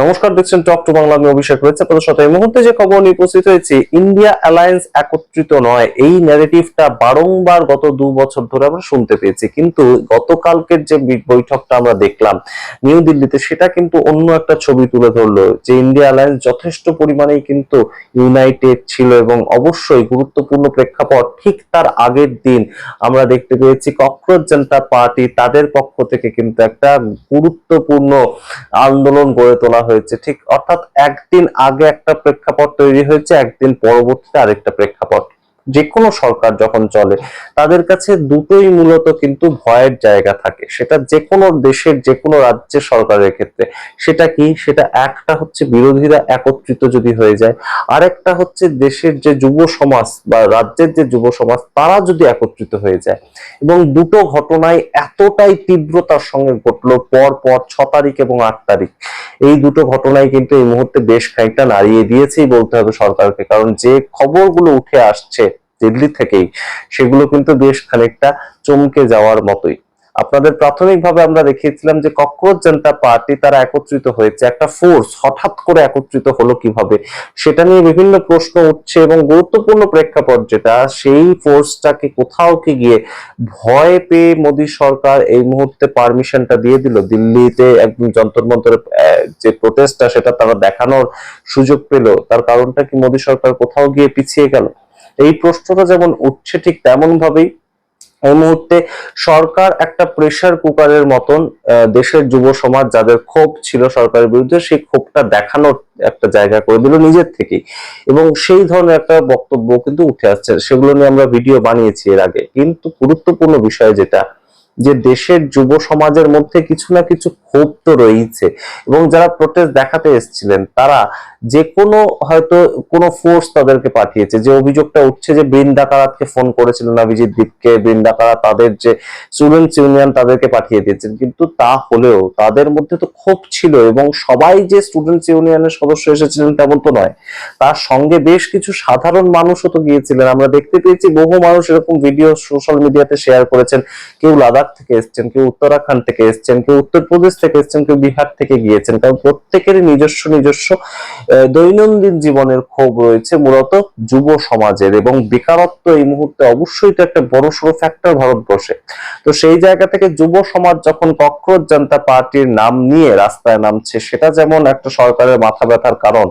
নমস্কার, দেখছেন talk to Bangla. আমি অভিষেক রয়েছে আপনাদের সাথে। এই মুহূর্তে যে খবর নিয়ে উপস্থিত হয়েছে, ইন্ডিয়া অ্যালায়েন্স একত্রিত নয়, এই ন্যারেটিভটা বারংবার গত 2 বছর ধরে আমরা শুনতে পেয়েছি। কিন্তু গতকালকের যে বৈঠকটা আমরা দেখলাম নিউ দিল্লিতে, সেটা কিন্তু অন্য একটা ছবি তুলে ধরলো যে ইন্ডিয়া অ্যালায়েন্স যথেষ্ট পরিমাণেই কিন্তু ইউনাইটেড ছিল। এবং অবশ্যই গুরুত্বপূর্ণ প্রেক্ষাপট, ঠিক তার আগের দিন আমরা দেখতে পেয়েছি ককরোচ জনতা পার্টি তাদের পক্ষ থেকে কিন্তু একটা গুরুত্বপূর্ণ আন্দোলন গড়ে তোলা হয়েছে। ঠিক অর্থাৎ একদিন আগে একটা প্রেক্ষাপট তৈরি হয়েছে, একদিন পরবর্তীতে আরেকটা প্রেক্ষাপট। যে কোনো সরকার যখন চলে, তাদের কাছে দুটোই মূলত কিন্তু ভয়ের জায়গা থাকে, সেটা যে কোনো দেশের যে কোনো রাজ্যের সরকারের ক্ষেত্রে। সেটা কি? সেটা একটা হচ্ছে বিরোধীরা একত্রিত যদি হয়ে যায়, আরেকটা হচ্ছে দেশের যে যুব সমাজ বা রাজ্যের যে যুব সমাজ তারা যদি একত্রিত হয়ে যায়। এবং দুটো ঘটনায় এতটাই তীব্রতার সঙ্গে ঘটলো পর পর 6 তারিখ এবং 8 তারিখ। এই দুটো ঘটনায় কিন্তু এই মুহূর্তে বেশ খানিকটা নাড়িয়ে দিয়েছেই বলতে হবে সরকারকে। কারণ যে খবরগুলো উঠে আসছে দিল্লি থেকেই, সেগুলো কিন্তু বেশ খানিকটা চমকে যাওয়ার মতোই। আপনাদের প্রাথমিকভাবে আমরা দেখিয়েছিলাম যে ককরোচ জনতা পার্টি তারা একত্রিত হয়েছে, একটা ফোর্স হঠাৎ করে একত্রিত হলো কিভাবে, সেটা নিয়ে বিভিন্ন প্রশ্ন উঠছে। এবং গুরুত্বপূর্ণ প্রেক্ষাপট যেটা, সেই ফোর্সটাকে কোথাও কি গিয়ে ভয় পেয়ে মোদী সরকার এই মুহূর্তে পারমিশনটা দিয়ে দিল। দিল্লিতে একদম যন্তর মন্তরে যে প্রোটেস্টটা, সেটা তারা দেখানোর সুযোগ পেল। তার কারণটা কি মোদী সরকার কোথাও গিয়ে পিছিয়ে গেল? এই প্রশ্নটা যেমন উঠছে, ঠিক তেমন ভাবেই এই মুহূর্তে সরকার একটা প্রেসার কুকারের মতন দেশের যুব সমাজ যাদের ক্ষোভ ছিল সরকারের বিরুদ্ধে, সেই ক্ষোভটা দেখানোর একটা জায়গা করে দিল নিজের থেকেই। এবং সেই ধরনের একটা বক্তব্য কিন্তু উঠে আসছে, সেগুলো নিয়ে আমরা ভিডিও বানিয়েছি এর আগে। কিন্তু গুরুত্বপূর্ণ বিষয় যেটা, যে দেশের যুব সমাজের মধ্যে কিছু না কিছু ক্ষোভ তো রয়েছে। এবং যারা প্রোটেস্ট দেখাতে এসেছিলেন, তারা যে কোনো হয়তো কোনো ফোর্স তাদেরকে পাঠিয়েছে। যে অভিযোগটা উঠছে যে বৃন্দাকারাতকে ফোন করেছিলেন অভিজিৎ দীপকে, বৃন্দাকারাত তাদের যে স্টুডেন্টস ইউনিয়ন তাদেরকে পাঠিয়ে দিয়েছেন। কিন্তু তা হলেও তাদের মধ্যে তো ক্ষোভ ছিল। এবং সবাই যে স্টুডেন্টস ইউনিয়নের সদস্য এসেছিলেন তেমন তো নয়, তার সঙ্গে বেশ কিছু সাধারণ মানুষও তো গিয়েছিলেন। আমরা দেখতে পেয়েছি বহু মানুষ এরকম ভিডিও সোশ্যাল মিডিয়াতে শেয়ার করেছেন। কেউ লাদাখ থেকে এসছেন, কেউ উত্তরাখণ্ড থেকে এসছেন, কেউ উত্তরপ্রদেশ থেকে এসছেন, কেউ বিহার থেকে গিয়েছেন। কারণ প্রত্যেকেরই নিজস্ব নিজস্ব দৈনন্দিন জীবনের ক্ষোভ রয়েছে, মূলত যুব সমাজের। এবং বেকারত্ব এই মুহূর্তে অবশ্যই তো একটা বড়সড় ফ্যাক্টর ভারতবর্ষে। তো সেই জায়গা থেকে যুব সমাজ যখন ককরোচ জনতা পার্টির নাম নিয়ে রাস্তায় নামছে, সেটা যেমন একটা সরকারের মাথা ব্যথার কারণ,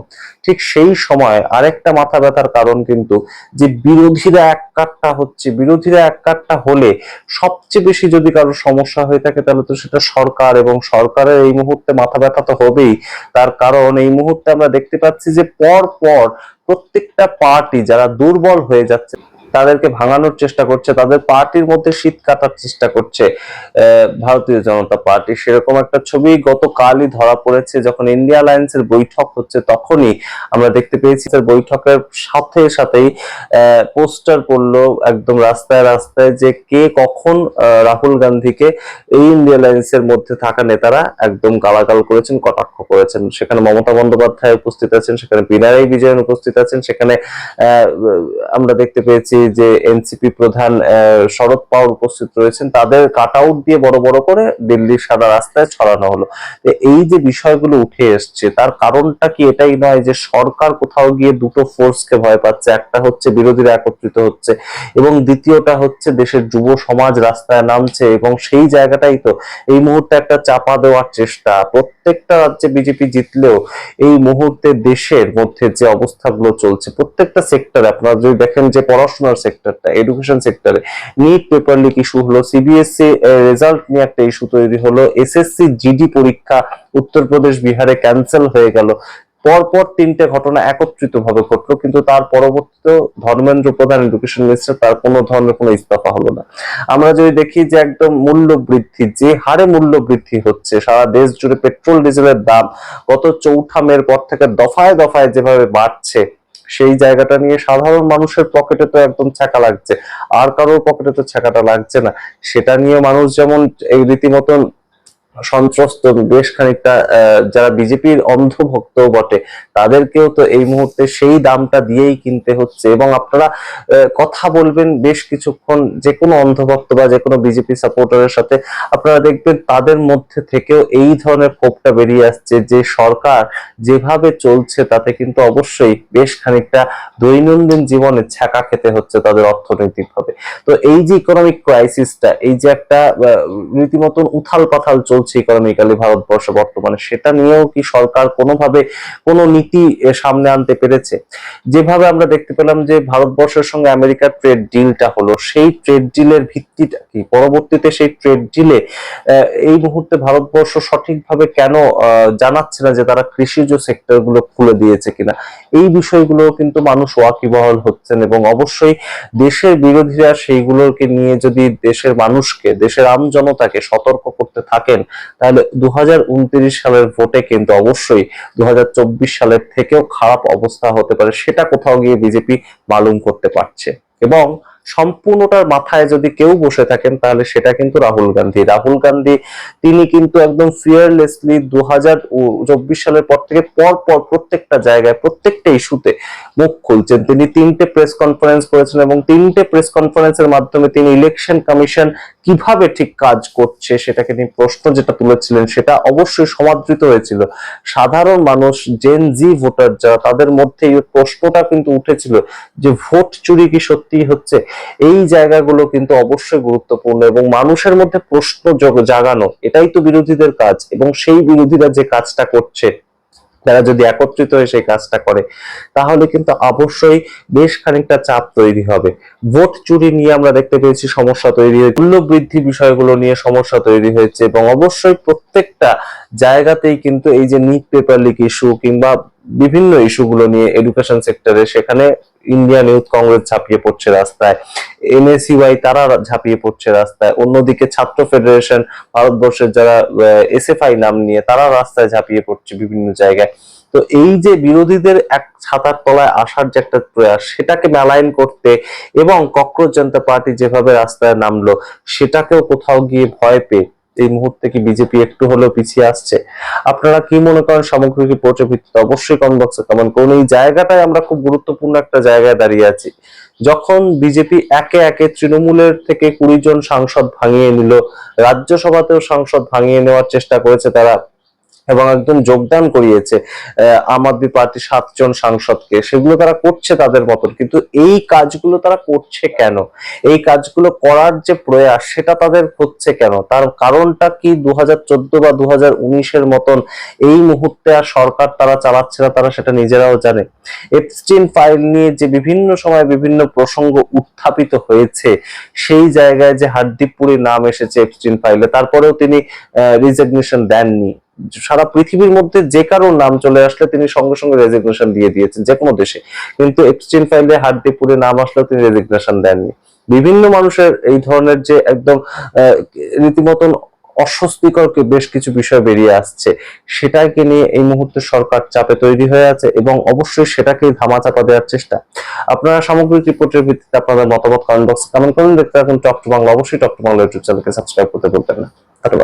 ঠিক সেই সময় আরেকটা মাথা ব্যথার কারণ কিন্তু যে বিরোধীরা এককাট্টা হচ্ছে। বিরোধীরা এককাট্টা হলে সবচেয়ে বেশি যদি কারো সমস্যা হয়ে থাকে, তাহলে তো সেটা সরকার। এবং সরকারের এই মুহূর্তে মাথা ব্যথা তো হবেই। তার কারণ এই মুহূর্তে আমরা দেখতে পাচ্ছি যে পর পর প্রত্যেকটা পার্টি যারা দুর্বল হয়ে যাচ্ছে, তাদেরকে ভাঙানোর চেষ্টা করছে, তাদের পার্টির মধ্যে শীত কাটার চেষ্টা করছে ভারতীয় জনতা পার্টি। সেরকম একটা ছবি গতকালই ধরা পড়েছে। যখন ইন্ডিয়া অ্যালায়েন্সের বৈঠক হচ্ছে, তখনই আমরা দেখতে পেয়েছি বৈঠকের সাথে সাথেই পোস্টার পড়লো একদম রাস্তায় রাস্তায়, যে কে কখন রাহুল গান্ধীকে এই ইন্ডিয়া অ্যালায়েন্সের মধ্যে থাকা নেতারা একদম গালাগাল করেছেন, কটাক্ষ করেছেন। সেখানে মমতা বন্দ্যোপাধ্যায় উপস্থিত আছেন, সেখানে পিনারাই বিজয়ন উপস্থিত আছেন, সেখানে আমরা দেখতে পেয়েছি যে এনসিপি প্রধান শরদ পাওয়ার উপস্থিত রয়েছেন। তাদের কাট আউট দিয়ে বড় বড় করে দিল্লির সাদা রাস্তায় ছড়ানো হলো। এই যে বিষয়গুলো উঠে এসছে, তার কারণটা কি এটাই নয় যে সরকার কোথাও গিয়ে দুটো ফোর্সকে ভয় পাচ্ছে? একটা হচ্ছে বিরোধীরা একত্রিত হচ্ছে, এবং দ্বিতীয়টা হচ্ছে দেশের যুব সমাজ রাস্তায় নামছে। এবং সেই জায়গাটাই তো এই মুহূর্তে একটা চাপা দেওয়ার চেষ্টা। প্রত্যেকটা রাজ্যে বিজেপি জিতলেও এই মুহূর্তে দেশের মধ্যে যে অবস্থাগুলো চলছে প্রত্যেকটা সেক্টরে, আপনারা যদি দেখেন যে পড়াশোনার সেক্টরটা, এডুকেশন সেক্টরে নিট পেপার লিক ইস্যু হলো, সিবিএসসি রেজাল্ট নিয়ে একটা ইস্যু তৈরি হলো, এসএসসি জিডি পরীক্ষা উত্তরপ্রদেশ বিহারে ক্যান্সেল হয়ে গেল। পরপর 3টে ঘটনা একত্রিত ভাবে ঘটলো। কিন্তু তার পরবর্তীতে ধর্মেন্দ্র প্রধান এডুকেশন মিনিস্টার, তার কোনো ধরনের কোনো ইস্তফা হলো না। আমরা যদি দেখি যে একদম মূল্য বৃদ্ধি, যে হারে মূল্য বৃদ্ধি হচ্ছে সারা দেশ জুড়ে, পেট্রোল ডিজেলের দাম গত 4 মের পর থেকে দফায় দফায় যেভাবে বাড়ছে, সেই জায়গাটা নিয়ে সাধারণ মানুষের পকেটে তো একদম ছ্যাঁকা লাগছে। আর কারোর পকেটে তো ছ্যাঁকাটা লাগছে না। সেটা নিয়ে মানুষ যেমন এই রীতিমতন সন্ত্রস্ত, বেশ খানিকটা যারা বিজেপির অন্ধভক্ত বটে, তাদেরকেও তো এই মুহূর্তে সেই দামটা দিয়েই কিনতে হচ্ছে। এবং আপনারা কথা বলবেন বেশ কিছুক্ষণ যে কোনো অন্ধভক্ত বা যে কোনো বিজেপি সাপোর্টারের সাথে, আপনারা দেখবেন তাদের মধ্যে থেকেও এই ধরনের ক্ষোভটা বেরিয়ে আসছে যে সরকার যেভাবে চলছে তাতে কিন্তু অবশ্যই বেশ খানিকটা দৈনন্দিন জীবনে ছ্যাঁকা খেতে হচ্ছে তাদের অর্থনৈতিক ভাবে। তো এই যে ইকোনমিক ক্রাইসিসটা, এই যে একটা রীতিমতন উথাল পাথাল চলছে ইকোনমিক্যালি ভারতবর্ষ বর্তমানে, সেটা নিয়েও কি সরকার কোনোভাবে কোনো নীতি সামনে আনতে পেরেছে? যেভাবে আমরা দেখতে পেলাম যে ভারতবর্ষের সঙ্গে আমেরিকার ট্রেড ডিলটা হলো, সেই ট্রেড ডিলের ভিত্তিটা কি, পরবর্তীতে সেই ট্রেড ডিলে এই মুহূর্তে ভারতবর্ষ সঠিকভাবে কেন জানাচ্ছে না যে তারা কৃষিজ সেক্টর গুলো খুলে দিয়েছে কিনা, এই বিষয়গুলো কিন্তু মানুষ ওয়াকিবহাল হচ্ছেন। এবং অবশ্যই দেশের বিরোধীরা সেইগুলোকে নিয়ে যদি দেশের মানুষকে, দেশের আম জনতাকে সতর্ক করতে থাকেন, তাহলে 2029 সালের ভোটে কিন্তু অবশ্যই 2024 সালের থেকেও খারাপ অবস্থা হতে পারে, সেটা কোথাও গিয়ে বিজেপি মালুম করতে পারছে। এবং সম্পূর্ণটার মাথায় যদি কেউ বসে থাকেন তাহলে সেটা কিন্তু রাহুল গান্ধী। রাহুল গান্ধী তিনি কিন্তু একদম ফিয়ারলেসলি 2024 সালের পর থেকে পর পর প্রত্যেকটা জায়গায় প্রত্যেকটা ইস্যুতে মুখ খুলছেন। তিনি 3টে প্রেস কনফারেন্স করেছেন এবং 3টে প্রেস কনফারেন্সের মাধ্যমে তিনি ইলেকশন কমিশন কিভাবে ঠিক কাজ করছে সেটাকে নিয়ে প্রশ্ন যেটা তুলেছিলেন, সেটা অবশ্যই সমাদৃত হয়েছিল। সাধারণ মানুষ, জেন জি ভোটার যারা, তাদের মধ্যে এই প্রশ্নটা কিন্তু উঠেছিল যে ভোট চুরি কি সত্যিই হচ্ছে। এই জায়গাগুলো কিন্তু অবশ্যই গুরুত্বপূর্ণ এবং মানুষের মধ্যে প্রশ্ন জাগানো, এটাই তো বিরোধীদের কাজ। এবং সেই বিরোধীরা যে কাজটা করছে, তারা যদি একত্রিত হয়ে সেই কাজটা করে, তাহলে কিন্তু অবশ্যই বেশ খানিকটা চাপ তৈরি হবে। ভোট চুরি নিয়ে আমরা দেখতে পেয়েছি সমস্যা তৈরি হয়েছে, মূল্য বৃদ্ধি বিষয়গুলো নিয়ে সমস্যা তৈরি হয়েছে, এবং অবশ্যই প্রত্যেকটা জায়গাতেই কিন্তু এই যে নিট পেপার লিক ইস্যু কিংবা বিভিন্ন ইস্যুগুলো নিয়ে এডুকেশন সেক্টরে, সেখানে ইন্ডিয়ান ইউথ কংগ্রেস ঝাঁপিয়ে পড়ছে রাস্তায়, এনএসইউআই তারা ঝাঁপিয়ে পড়ছে রাস্তায়, অন্যদিকে ছাত্র ফেডারেশন ভারতবর্ষের যারা এসএফআই নাম নিয়ে, তারা রাস্তায় ঝাঁপিয়ে পড়ছে বিভিন্ন জায়গায়। তো এই যে বিরোধীদের এক ছাতার তলায় আসার যে একটা প্রয়াস, সেটাকে মেলাইন করতে এবং ককরোচ জনতা পার্টি যেভাবে রাস্তায় নামলো, সেটাকেও কোথাও গিয়ে ভয় পেয়ে এই মুহূর্তে কি বিজেপি একটু হলেও পিছিয়ে আসছে? আপনারা কি মনে করেন সামগ্রিক রিপোর্টের ভিত্তিতে অবশ্যই কমেন্ট বক্সে কমেন্ট করুন। এই জায়গাটায় আমরা খুব গুরুত্বপূর্ণ একটা জায়গায় দাঁড়িয়ে আছি, যখন বিজেপি একে একে তৃণমূলের থেকে 20 জন সাংসদ ভাঙিয়ে নিল, রাজ্যসভাতেও সাংসদ ভাঙিয়ে নেওয়ার চেষ্টা করেছে তারা, এবং একদম যোগদান করিয়েছে আম আদমি পার্টি 7 জন সাংসদকে, সেগুলো তারা করছে তাদের মতন। কিন্তু এই কাজগুলো তারা করছে কেন? এই কাজগুলো করার যে প্রয়াস, সেটা তাদের হচ্ছে কেন? তার কারণটা কি? 2014 বা 2019-এর মতন এই মুহূর্তে আর সরকার তারা চালাচ্ছে না, তারা সেটা নিজেরাও জানে। এপস্টিন ফাইল নিয়ে যে বিভিন্ন সময় বিভিন্ন প্রসঙ্গ উত্থাপিত হয়েছে, সেই জায়গায় যে হার্দীপ পুরীর নাম এসেছে এপস্টিন ফাইলে, তারপরেও তিনি রিজিগনেশন দেননি। সারা পৃথিবীর মধ্যে যে কারোর নাম চলে আসলে তিনি সঙ্গে সঙ্গে রেজিগনেশন দিয়ে দিয়েছেন যে কোনো দেশে, কিন্তু এপস্টিন ফাইলে হার্দীপ পুরীর নাম আসলেও তিনি রেজিগনেশন দেননি। বিভিন্ন মানুষের এই ধরনের যে একদম রীতিমতন অস্বস্তিকর বেশ কিছু বিষয় বেরিয়ে আসছে, সেটাকে নিয়ে এই মুহূর্তে সরকার চাপে তৈরি হয়ে আছে এবং অবশ্যই সেটাকে ধামাচাপা দেওয়ার চেষ্টা। আপনারা সামগ্রিক রিপোর্টের ভিত্তিতে আপনাদের মতামত কমেন্ট বক্সে কমেন্ট করুন। দেখতে থাকুন টক টু বাংলা। অবশ্যই টক টু বাংলা ইউটিউব চ্যানেলকে সাবস্ক্রাইব করতে ভুলবেন না। ধন্যবাদ।